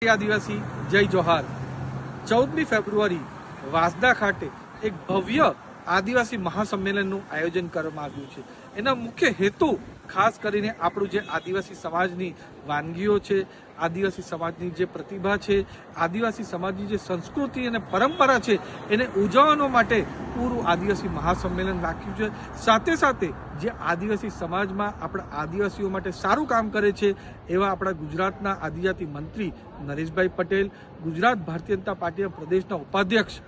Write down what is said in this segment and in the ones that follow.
આદિવાસી જય જોહાર 14મી ફેબ્રુઆરી વાંસદા ખાતે એક ભવ્ય આદિવાસી મહાસંમેલનનું આયોજન કરવામાં આવ્યું છે। એના મુખ્ય હેતુ ખાસ કરીને આપણું જે આદિવાસી સમાજની વાનગીઓ છે, આદિવાસી સમાજની જે પ્રતિભા છે, આદિવાસી સમાજની જે સંસ્કૃતિ અને પરંપરા છે એને ઉજવવા માટે પૂરું આદિવાસી મહાસંમેલન રાખ્યું છે। સાથે સાથે જે આદિવાસી સમાજમાં આપણા આદિવાસીઓ માટે સારું કામ કરે છે એવા આપણા ગુજરાતના આદિજાતિ મંત્રી નરેશભાઈ પટેલ, ગુજરાત ભારતીય જનતા પાર્ટીના પ્રદેશના ઉપાધ્યક્ષ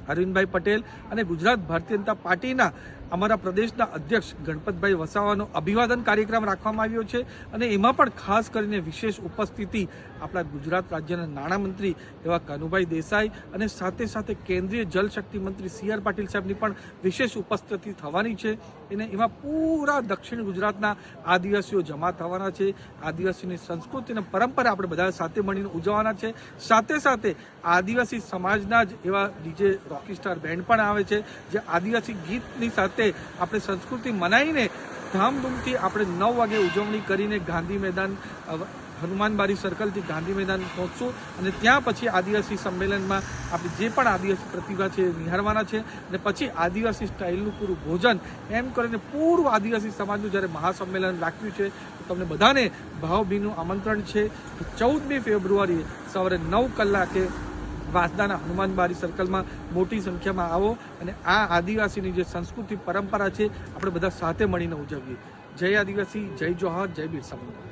અરવિંદભાઈ પટેલ અને ગુજરાત ભારતીય જનતા પાર્ટીના અમારા પ્રદેશના અધ્યક્ષ ગણપતભાઈ વસાવાનો અભિવાદન કાર્યક્રમ રાખવામાં આવ્યો છે અને એમાં પણ ખાસ કરીને વિશેષ ઉપસ્થિતિ આપણા ગુજરાત રાજ્યના નાણામંત્રી એવા કનુભાઈ દેસાઈ અને સાથે સાથે કેન્દ્રીય જલશક્તિ મંત્રી સી આર પાટીલ સાહેબની પણ વિશેષ ઉપસ્થિતિ થવાની છે। અને એમાં પૂરા દક્ષિણ ગુજરાતના આદિવાસીઓ જમા થવાના છે। આદિવાસીની સંસ્કૃતિ અને પરંપરા આપણે બધા સાથે મળીને ઉજવવાના છે। સાથે સાથે આદિવાસી સમાજના જ એવા ડીજે રોકી સ્ટાર બેન્ડ પણ આવે છે જે આદિવાસી ગીતની સાથે આપણે સંસ્કૃતિ મનાવીને ધામધૂમથી આપણે 9 વાગે ઉજવણી કરીને ગાંધી મેદાન હનુમાનબારી સર્કલથી ગાંધી મેદાન પહોંચશું અને ત્યાં પછી આદિવાસી સંમેલનમાં આપણે જે પણ આદિવાસી પ્રતિભા છે એ નિહાળવાના છે અને પછી આદિવાસી સ્ટાઇલનું પૂરું ભોજન એમ કરીને પૂરું આદિવાસી સમાજનું જ્યારે મહાસંમેલન રાખ્યું છે તો તમને બધાને ભાવભીનું આમંત્રણ છે કે 14મી ફેબ્રુઆરીએ સવારે 9 કલાકે વાંસદાના હનુમાનબારી સર્કલમાં મોટી સંખ્યામાં આવો અને આ આદિવાસીની જે સંસ્કૃતિ પરંપરા છે આપણે બધા સાથે મળીને ઉજવીએ। જય આદિવાસી, જય જોહાર, જય બિરસા મુંડા।